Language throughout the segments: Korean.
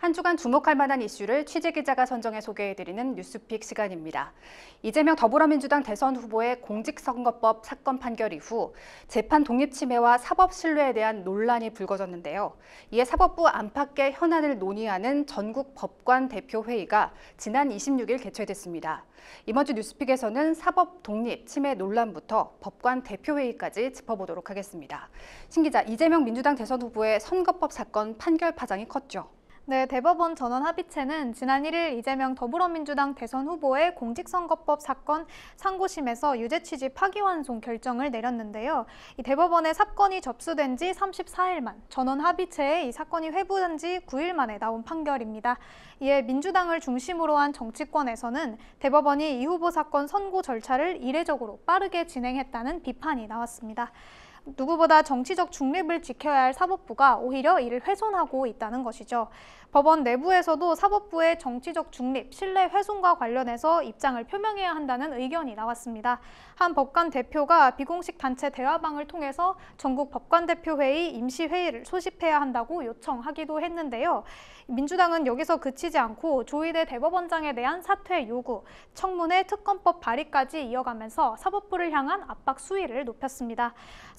한 주간 주목할 만한 이슈를 취재기자가 선정해 소개해드리는 뉴스픽 시간입니다. 이재명 더불어민주당 대선 후보의 공직선거법 사건 판결 이후 재판 독립침해와 사법 신뢰에 대한 논란이 불거졌는데요. 이에 사법부 안팎의 현안을 논의하는 전국 법관 대표회의가 지난 26일 개최됐습니다. 이번 주 뉴스픽에서는 사법 독립 침해 논란부터 법관 대표회의까지 짚어보도록 하겠습니다. 신 기자, 이재명 민주당 대선 후보의 선거법 사건 판결 파장이 컸죠. 네, 대법원 전원합의체는 지난 1일 이재명 더불어민주당 대선 후보의 공직선거법 사건 상고심에서 유죄 취지 파기환송 결정을 내렸는데요. 이 대법원에 사건이 접수된 지 34일 만, 전원합의체에 이 사건이 회부된 지 9일 만에 나온 판결입니다. 이에 민주당을 중심으로 한 정치권에서는 대법원이 이 후보 사건 선고 절차를 이례적으로 빠르게 진행했다는 비판이 나왔습니다. 누구보다 정치적 중립을 지켜야 할 사법부가 오히려 이를 훼손하고 있다는 것이죠. 법원 내부에서도 사법부의 정치적 중립, 신뢰 훼손과 관련해서 입장을 표명해야 한다는 의견이 나왔습니다. 한 법관 대표가 비공식 단체 대화방을 통해서 전국 법관대표회의 임시회의를 소집해야 한다고 요청하기도 했는데요. 민주당은 여기서 그치지 않고 조희대 대법원장에 대한 사퇴 요구, 청문회 특검법 발의까지 이어가면서 사법부를 향한 압박 수위를 높였습니다.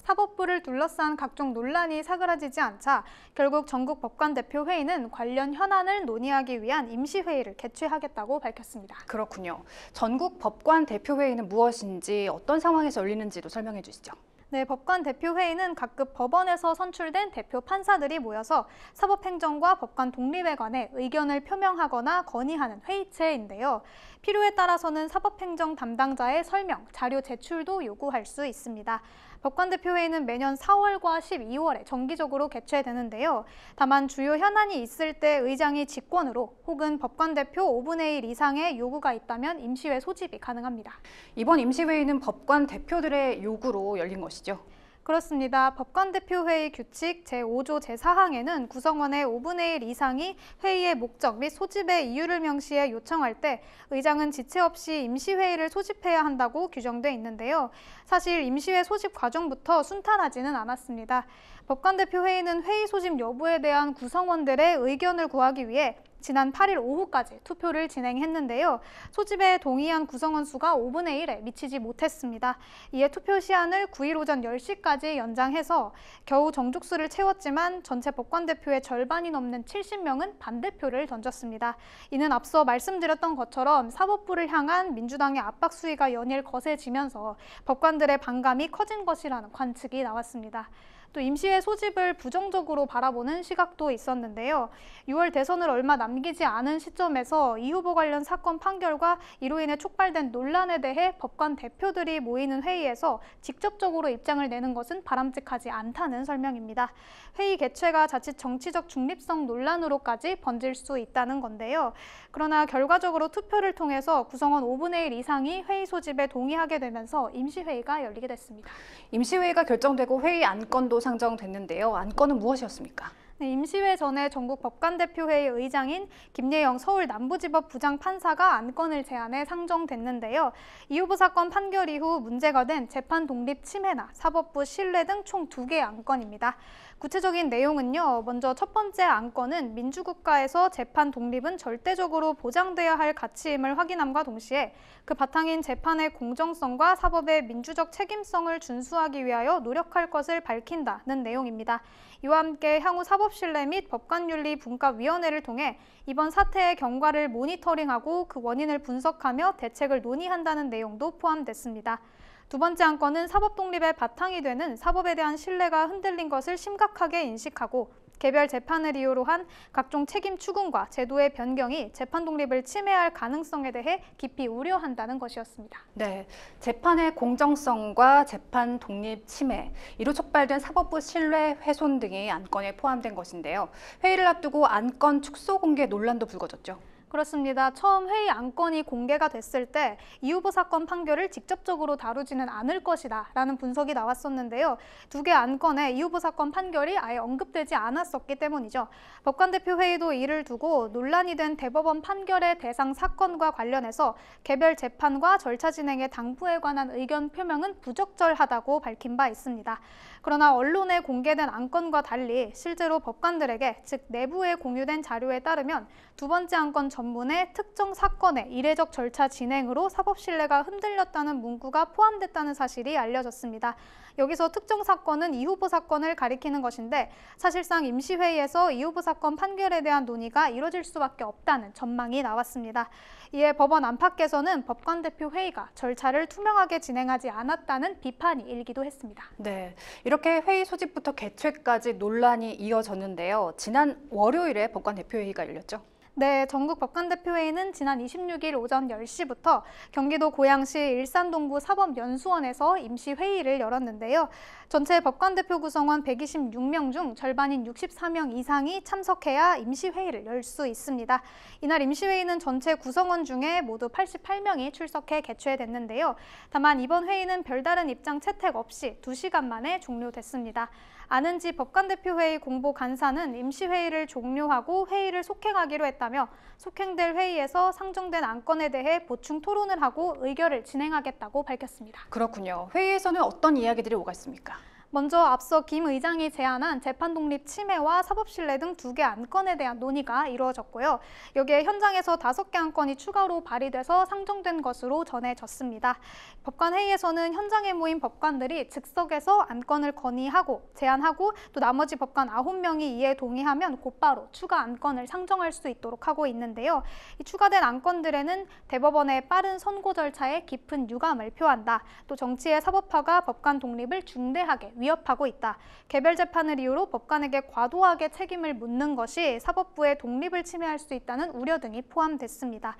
사법부를 둘러싼 각종 논란이 사그라지지 않자 결국 전국 법관대표회의는 관련 현안을 논의하기 위한 임시회의를 개최하겠다고 밝혔습니다. 그렇군요. 전국 법관대표회의는 무엇인지 어떤 상황에서 열리는지도 설명해 주시죠. 네, 법관대표회의는 각급 법원에서 선출된 대표 판사들이 모여서 사법행정과 법관 독립에 관해 의견을 표명하거나 건의하는 회의체인데요. 필요에 따라서는 사법행정 담당자의 설명, 자료 제출도 요구할 수 있습니다. 법관대표회의는 매년 4월과 12월에 정기적으로 개최되는데요. 다만 주요 현안이 있을 때 의장이 직권으로 혹은 법관대표 5분의 1 이상의 요구가 있다면 임시회 소집이 가능합니다. 이번 임시회의는 법관 대표들의 요구로 열린 것이죠? 그렇습니다. 법관대표회의 규칙 제5조 제4항에는 구성원의 5분의 1 이상이 회의의 목적 및 소집의 이유를 명시해 요청할 때 의장은 지체 없이 임시회의를 소집해야 한다고 규정돼 있는데요. 사실 임시회 소집 과정부터 순탄하지는 않았습니다. 법관대표회의는 회의 소집 여부에 대한 구성원들의 의견을 구하기 위해 지난 8일 오후까지 투표를 진행했는데요. 소집에 동의한 구성원 수가 5분의 1에 미치지 못했습니다. 이에 투표 시한을 9일 오전 10시까지 연장해서 겨우 정족수를 채웠지만 전체 법관대표의 절반이 넘는 70명은 반대표를 던졌습니다. 이는 앞서 말씀드렸던 것처럼 사법부를 향한 민주당의 압박 수위가 연일 거세지면서 법관들의 반감이 커진 것이라는 관측이 나왔습니다. 또 임시회 소집을 부정적으로 바라보는 시각도 있었는데요. 6월 대선을 얼마 남기지 않은 시점에서 이 후보 관련 사건 판결과 이로 인해 촉발된 논란에 대해 법관 대표들이 모이는 회의에서 직접적으로 입장을 내는 것은 바람직하지 않다는 설명입니다. 회의 개최가 자칫 정치적 중립성 논란으로까지 번질 수 있다는 건데요. 그러나 결과적으로 투표를 통해서 구성원 5분의 1 이상이 회의 소집에 동의하게 되면서 임시회의가 열리게 됐습니다. 임시회의가 결정되고 회의 안건도 상정됐는데요. 안건은 무엇이었습니까? 네, 임시회 전에 전국 법관대표회의 의장인 김예영 서울 남부지법 부장판사가 안건을 제안해 상정됐는데요. 이 후보 사건 판결 이후 문제가 된 재판 독립 침해나 사법부 신뢰 등 총 2개의 안건입니다. 구체적인 내용은요. 먼저 첫 번째 안건은 민주국가에서 재판 독립은 절대적으로 보장돼야 할 가치임을 확인함과 동시에 그 바탕인 재판의 공정성과 사법의 민주적 책임성을 준수하기 위하여 노력할 것을 밝힌다는 내용입니다. 이와 함께 향후 사법신뢰 및 법관윤리분과위원회를 통해 이번 사태의 경과를 모니터링하고 그 원인을 분석하며 대책을 논의한다는 내용도 포함됐습니다. 두 번째 안건은 사법 독립의 바탕이 되는 사법에 대한 신뢰가 흔들린 것을 심각하게 인식하고 개별 재판을 이유로 한 각종 책임 추궁과 제도의 변경이 재판 독립을 침해할 가능성에 대해 깊이 우려한다는 것이었습니다. 네, 재판의 공정성과 재판 독립 침해, 이로 촉발된 사법부 신뢰 훼손 등이 안건에 포함된 것인데요. 회의를 앞두고 안건 축소 공개 논란도 불거졌죠. 그렇습니다. 처음 회의 안건이 공개가 됐을 때 이 후보 사건 판결을 직접적으로 다루지는 않을 것이다 라는 분석이 나왔었는데요. 두 개 안건에 이 후보 사건 판결이 아예 언급되지 않았었기 때문이죠. 법관대표 회의도 이를 두고 논란이 된 대법원 판결의 대상 사건과 관련해서 개별 재판과 절차 진행의 당부에 관한 의견 표명은 부적절하다고 밝힌 바 있습니다. 그러나 언론에 공개된 안건과 달리 실제로 법관들에게, 즉 내부에 공유된 자료에 따르면 두 번째 안건 전문에 특정 사건의 이례적 절차 진행으로 사법 신뢰가 흔들렸다는 문구가 포함됐다는 사실이 알려졌습니다. 여기서 특정 사건은 이 후보 사건을 가리키는 것인데 사실상 임시회의에서 이 후보 사건 판결에 대한 논의가 이뤄질 수밖에 없다는 전망이 나왔습니다. 이에 법원 안팎에서는 법관대표 회의가 절차를 투명하게 진행하지 않았다는 비판이 일기도 했습니다. 네, 이렇게 회의 소집부터 개최까지 논란이 이어졌는데요. 지난 월요일에 법관대표회의가 열렸죠. 네, 전국 법관대표회의는 지난 26일 오전 10시부터 경기도 고양시 일산동구 사법연수원에서 임시회의를 열었는데요. 전체 법관대표 구성원 126명 중 절반인 64명 이상이 참석해야 임시회의를 열 수 있습니다. 이날 임시회의는 전체 구성원 중에 모두 88명이 출석해 개최됐는데요. 다만 이번 회의는 별다른 입장 채택 없이 2시간 만에 종료됐습니다. 안은지 법관대표회의 공보 간사는 임시회의를 종료하고 회의를 속행하기로 했다며 속행될 회의에서 상정된 안건에 대해 보충 토론을 하고 의결을 진행하겠다고 밝혔습니다. 그렇군요. 회의에서는 어떤 이야기들이 오갔습니까? 먼저 앞서 김 의장이 제안한 재판 독립 침해와 사법 신뢰 등 2개 안건에 대한 논의가 이루어졌고요. 여기에 현장에서 5개 안건이 추가로 발의돼서 상정된 것으로 전해졌습니다. 법관 회의에서는 현장에 모인 법관들이 즉석에서 안건을 건의하고 제안하고 또 나머지 법관 9명이 이에 동의하면 곧바로 추가 안건을 상정할 수 있도록 하고 있는데요. 이 추가된 안건들에는 대법원의 빠른 선고 절차에 깊은 유감을 표한다. 또 정치의 사법화가 법관 독립을 중대하게 위협하고 있다. 개별 재판을 이유로 법관에게 과도하게 책임을 묻는 것이 사법부의 독립을 침해할 수 있다는 우려 등이 포함됐습니다.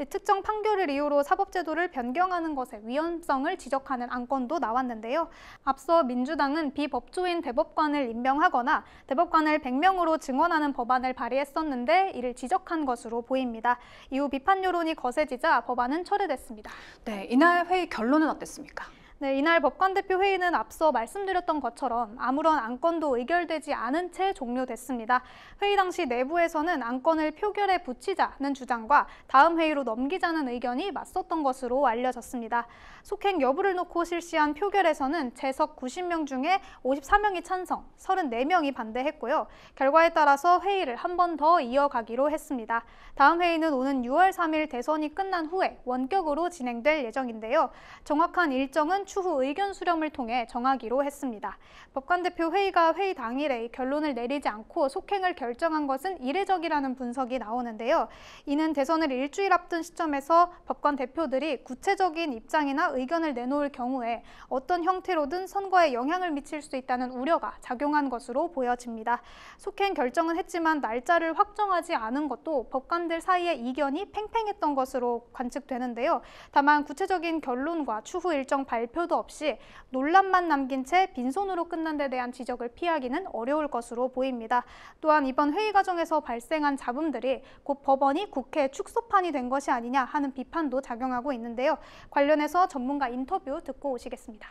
특정 판결을 이유로 사법제도를 변경하는 것의 위헌성을 지적하는 안건도 나왔는데요. 앞서 민주당은 비법조인 대법관을 임명하거나 대법관을 100명으로 증원하는 법안을 발의했었는데 이를 지적한 것으로 보입니다. 이후 비판 여론이 거세지자 법안은 철회됐습니다. 네, 이날 회의 결론은 어땠습니까? 네, 이날 법관대표 회의는 앞서 말씀드렸던 것처럼 아무런 안건도 의결되지 않은 채 종료됐습니다. 회의 당시 내부에서는 안건을 표결에 붙이자는 주장과 다음 회의로 넘기자는 의견이 맞섰던 것으로 알려졌습니다. 속행 여부를 놓고 실시한 표결에서는 재석 90명 중에 54명이 찬성, 34명이 반대했고요. 결과에 따라서 회의를 한 번 더 이어가기로 했습니다. 다음 회의는 오는 6월 3일 대선이 끝난 후에 원격으로 진행될 예정인데요. 정확한 일정은 추후 의견 수렴을 통해 정하기로 했습니다. 법관대표 회의가 회의 당일에 결론을 내리지 않고 속행을 결정한 것은 이례적이라는 분석이 나오는데요. 이는 대선을 일주일 앞둔 시점에서 법관 대표들이 구체적인 입장이나 의견을 내놓을 경우에 어떤 형태로든 선거에 영향을 미칠 수 있다는 우려가 작용한 것으로 보여집니다. 속행 결정은 했지만 날짜를 확정하지 않은 것도 법관들 사이에 이견이 팽팽했던 것으로 관측되는데요. 다만 구체적인 결론과 추후 일정 발표도 없이 논란만 남긴 채 빈손으로 끝난 데 대한 지적을 피하기는 어려울 것으로 보입니다. 또한 이번 회의 과정에서 발생한 잡음들이 곧 법원이 국회 축소판이 된 것이 아니냐 하는 비판도 작용하고 있는데요. 관련해서 전문가 인터뷰 듣고 오시겠습니다.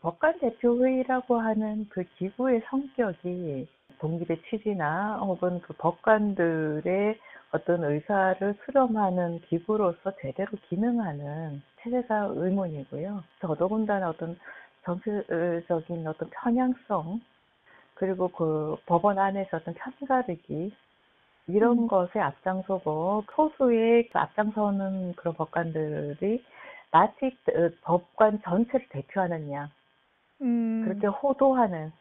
법관 대표 회의라고 하는 그 기구의 성격이 독립의 취지나 혹은 그 법관들의 어떤 의사를 수렴하는 기구로서 제대로 기능하는 체제가 의문이고요. 더더군다나 어떤 정치적인 어떤 편향성 그리고 그 법원 안에서 어떤 편가르기 이런 것에 앞장서고 소수의 앞장서는 그런 법관들이 마치 법관 전체를 대표하는 양 그렇게 호도하는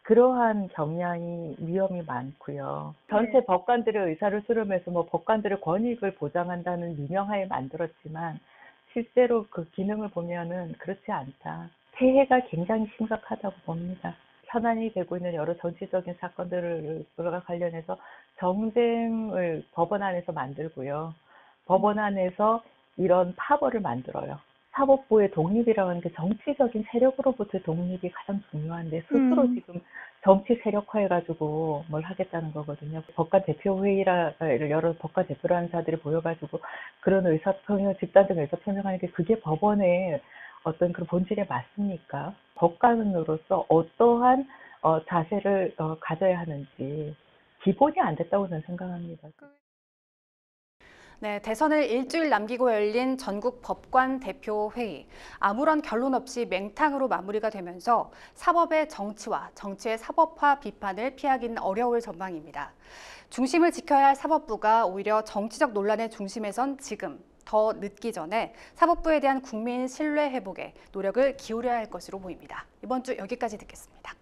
그러한 경향이 위험이 많고요. 전체 법관들의 의사를 수렴해서 뭐 법관들의 권익을 보장한다는 유명하에 만들었지만 실제로 그 기능을 보면은 그렇지 않다. 폐해가 굉장히 심각하다고 봅니다. 현안이 되고 있는 여러 정치적인 사건들과 관련해서 정쟁을 법원 안에서 만들고요. 법원 안에서 이런 파벌을 만들어요. 사법부의 독립이라고 하는 게 정치적인 세력으로부터의 독립이 가장 중요한데 스스로 지금 정치 세력화해가지고 뭘 하겠다는 거거든요. 법관 대표회의를 열어 법관 대표라는 사들이 모여가지고 그런 집단적 의사표명하는 게 그게 법원의 어떤 그런 본질에 맞습니까? 법관으로서 어떠한 자세를 가져야 하는지 기본이 안 됐다고 저는 생각합니다. 네, 대선을 일주일 남기고 열린 전국 법관 대표 회의. 아무런 결론 없이 맹탕으로 마무리가 되면서 사법의 정치와 정치의 사법화 비판을 피하기는 어려울 전망입니다. 중심을 지켜야 할 사법부가 오히려 정치적 논란의 중심에 선 지금 더 늦기 전에 사법부에 대한 국민 신뢰 회복에 노력을 기울여야 할 것으로 보입니다. 이번 주 여기까지 듣겠습니다.